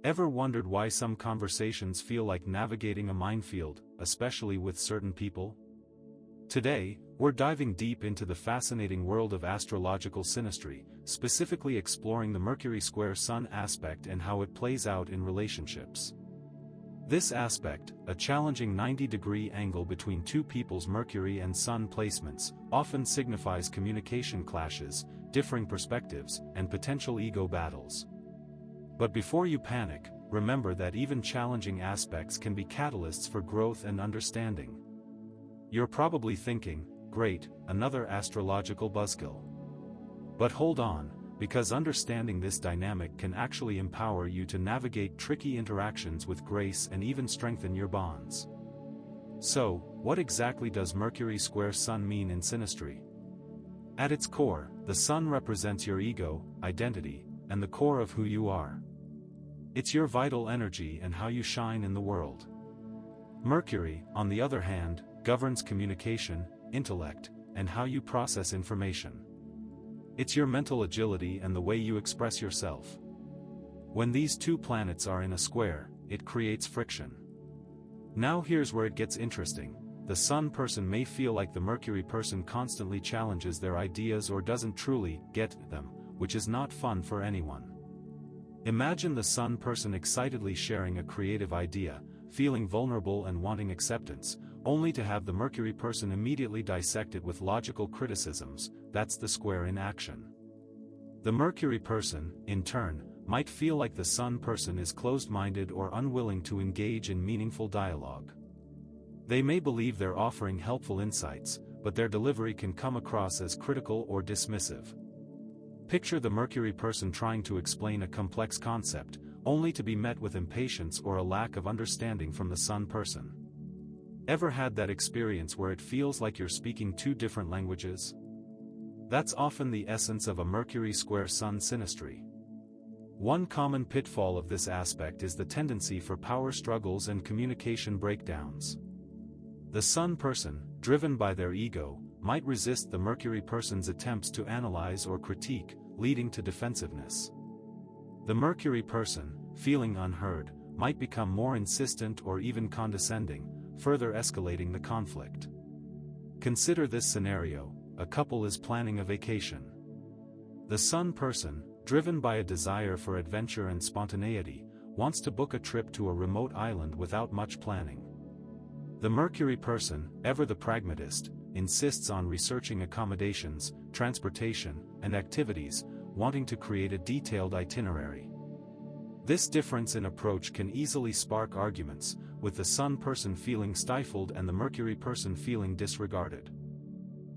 Ever wondered why some conversations feel like navigating a minefield, especially with certain people? Today, we're diving deep into the fascinating world of astrological synastry, specifically exploring the Mercury square Sun aspect and how it plays out in relationships. This aspect, a challenging 90-degree angle between two people's Mercury and Sun placements, often signifies communication clashes, differing perspectives, and potential ego battles. But before you panic, remember that even challenging aspects can be catalysts for growth and understanding. You're probably thinking, great, another astrological buzzkill. But hold on, because understanding this dynamic can actually empower you to navigate tricky interactions with grace and even strengthen your bonds. So, what exactly does Mercury square Sun mean in synastry? At its core, the Sun represents your ego, identity, and the core of who you are. It's your vital energy and how you shine in the world. Mercury, on the other hand, governs communication, intellect, and how you process information. It's your mental agility and the way you express yourself. When these two planets are in a square, it creates friction. Now here's where it gets interesting. The Sun person may feel like the Mercury person constantly challenges their ideas or doesn't truly get them, which is not fun for anyone. Imagine the Sun person excitedly sharing a creative idea, feeling vulnerable and wanting acceptance, only to have the Mercury person immediately dissect it with logical criticisms. That's the square in action. The Mercury person, in turn, might feel like the Sun person is closed-minded or unwilling to engage in meaningful dialogue. They may believe they're offering helpful insights, but their delivery can come across as critical or dismissive. Picture the Mercury person trying to explain a complex concept, only to be met with impatience or a lack of understanding from the Sun person. Ever had that experience where it feels like you're speaking two different languages? That's often the essence of a Mercury square Sun synastry. One common pitfall of this aspect is the tendency for power struggles and communication breakdowns. The Sun person, driven by their ego, might resist the Mercury person's attempts to analyze or critique, leading to defensiveness. The Mercury person, feeling unheard, might become more insistent or even condescending, further escalating the conflict. Consider this scenario: a couple is planning a vacation. The Sun person, driven by a desire for adventure and spontaneity, wants to book a trip to a remote island without much planning. The Mercury person, ever the pragmatist, insists on researching accommodations, transportation, and activities, wanting to create a detailed itinerary. This difference in approach can easily spark arguments, with the Sun person feeling stifled and the Mercury person feeling disregarded.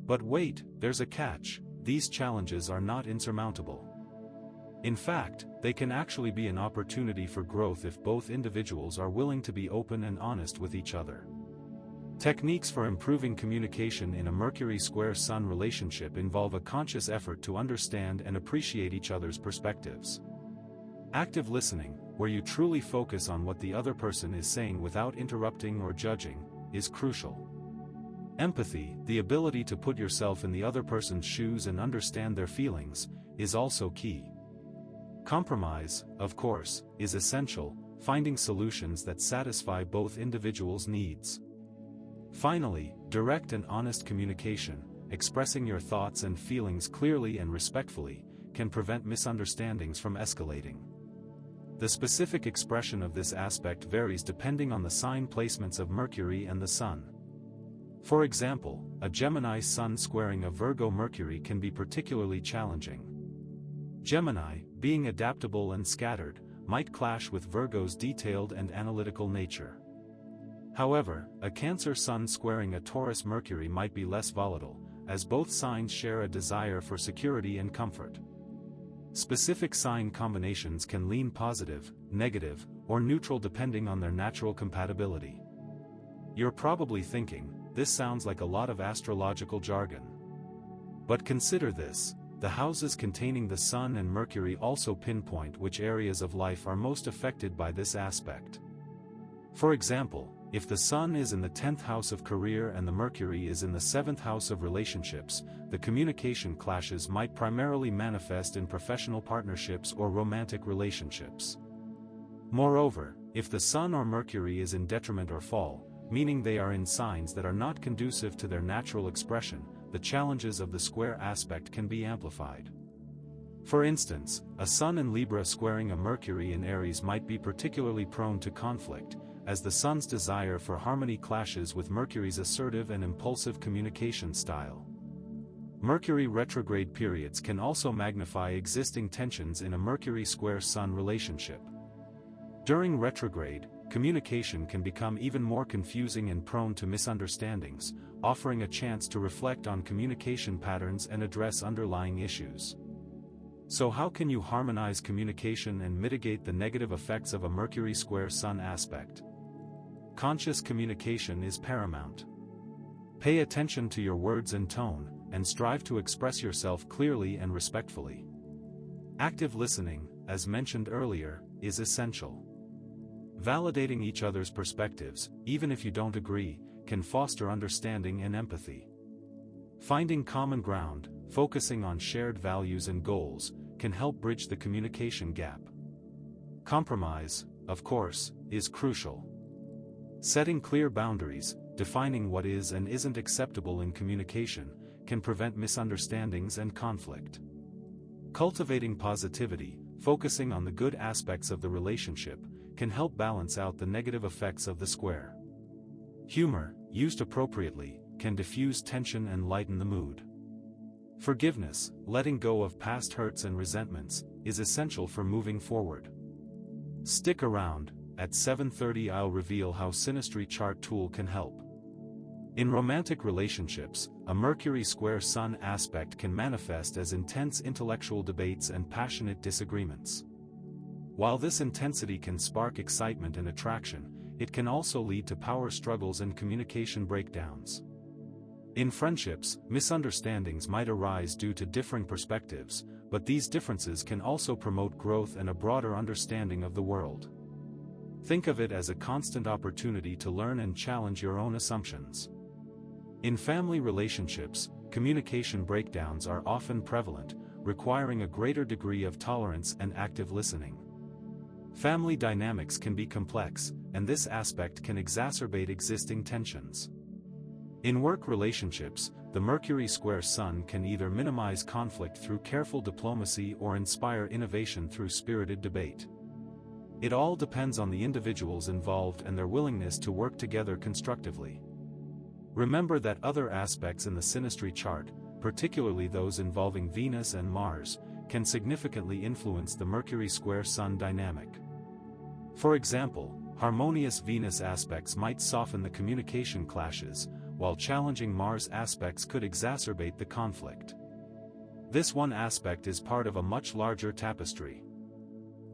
But wait, there's a catch: these challenges are not insurmountable. In fact, they can actually be an opportunity for growth if both individuals are willing to be open and honest with each other. Techniques for improving communication in a Mercury square Sun relationship involve a conscious effort to understand and appreciate each other's perspectives. Active listening, where you truly focus on what the other person is saying without interrupting or judging, is crucial. Empathy, the ability to put yourself in the other person's shoes and understand their feelings, is also key. Compromise, of course, is essential, finding solutions that satisfy both individuals' needs. Finally, direct and honest communication, expressing your thoughts and feelings clearly and respectfully, can prevent misunderstandings from escalating. The specific expression of this aspect varies depending on the sign placements of Mercury and the Sun. For example, a Gemini Sun squaring a Virgo Mercury can be particularly challenging. Gemini, being adaptable and scattered, might clash with Virgo's detailed and analytical nature. However, a Cancer Sun squaring a Taurus Mercury might be less volatile, as both signs share a desire for security and comfort. Specific sign combinations can lean positive, negative, or neutral depending on their natural compatibility. You're probably thinking, this sounds like a lot of astrological jargon. But consider this: the houses containing the Sun and Mercury also pinpoint which areas of life are most affected by this aspect. For example, if the Sun is in the 10th house of career and the Mercury is in the 7th house of relationships, the communication clashes might primarily manifest in professional partnerships or romantic relationships. Moreover, if the Sun or Mercury is in detriment or fall, meaning they are in signs that are not conducive to their natural expression, the challenges of the square aspect can be amplified. For instance, a Sun in Libra squaring a Mercury in Aries might be particularly prone to conflict, as the Sun's desire for harmony clashes with Mercury's assertive and impulsive communication style. Mercury retrograde periods can also magnify existing tensions in a Mercury square Sun relationship. During retrograde, communication can become even more confusing and prone to misunderstandings, offering a chance to reflect on communication patterns and address underlying issues. So how can you harmonize communication and mitigate the negative effects of a Mercury square Sun aspect? Conscious communication is paramount. Pay attention to your words and tone, and strive to express yourself clearly and respectfully. Active listening, as mentioned earlier, is essential. Validating each other's perspectives, even if you don't agree, can foster understanding and empathy. Finding common ground, focusing on shared values and goals, can help bridge the communication gap. Compromise, of course, is crucial. Setting clear boundaries, defining what is and isn't acceptable in communication, can prevent misunderstandings and conflict. Cultivating positivity, focusing on the good aspects of the relationship, can help balance out the negative effects of the square. Humor, used appropriately, can diffuse tension and lighten the mood. Forgiveness, letting go of past hurts and resentments, is essential for moving forward. Stick around. At 7:30 I'll reveal how Synastry chart tool can help. In romantic relationships, a Mercury square Sun aspect can manifest as intense intellectual debates and passionate disagreements. While this intensity can spark excitement and attraction, it can also lead to power struggles and communication breakdowns. In friendships, misunderstandings might arise due to differing perspectives, but these differences can also promote growth and a broader understanding of the world. Think of it as a constant opportunity to learn and challenge your own assumptions. In family relationships, communication breakdowns are often prevalent, requiring a greater degree of tolerance and active listening. Family dynamics can be complex, and this aspect can exacerbate existing tensions. In work relationships, the Mercury square Sun can either minimize conflict through careful diplomacy or inspire innovation through spirited debate. It all depends on the individuals involved and their willingness to work together constructively. Remember that other aspects in the Synastry chart, particularly those involving Venus and Mars, can significantly influence the Mercury square Sun dynamic. For example, harmonious Venus aspects might soften the communication clashes, while challenging Mars aspects could exacerbate the conflict. This one aspect is part of a much larger tapestry.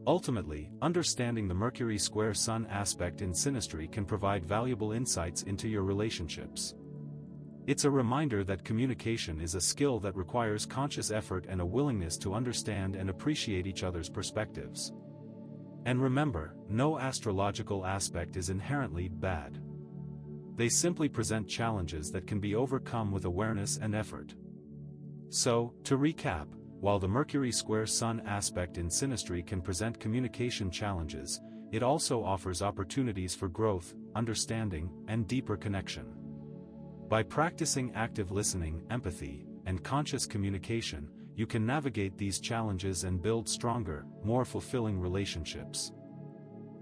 Ultimately, understanding the Mercury square Sun aspect in Synastry can provide valuable insights into your relationships. It's a reminder that communication is a skill that requires conscious effort and a willingness to understand and appreciate each other's perspectives. And remember, no astrological aspect is inherently bad. They simply present challenges that can be overcome with awareness and effort. So, to recap, while the Mercury square Sun aspect in Synastry can present communication challenges, it also offers opportunities for growth, understanding, and deeper connection. By practicing active listening, empathy, and conscious communication, you can navigate these challenges and build stronger, more fulfilling relationships.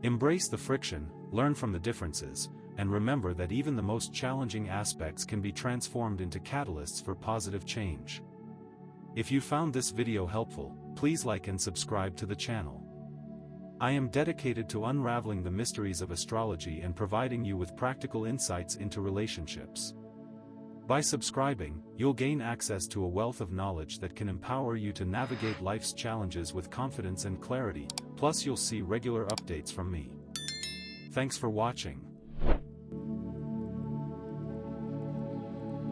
Embrace the friction, learn from the differences, and remember that even the most challenging aspects can be transformed into catalysts for positive change. If you found this video helpful, please like and subscribe to the channel. I am dedicated to unraveling the mysteries of astrology and providing you with practical insights into relationships. By subscribing, you'll gain access to a wealth of knowledge that can empower you to navigate life's challenges with confidence and clarity, plus you'll see regular updates from me. Thanks for watching.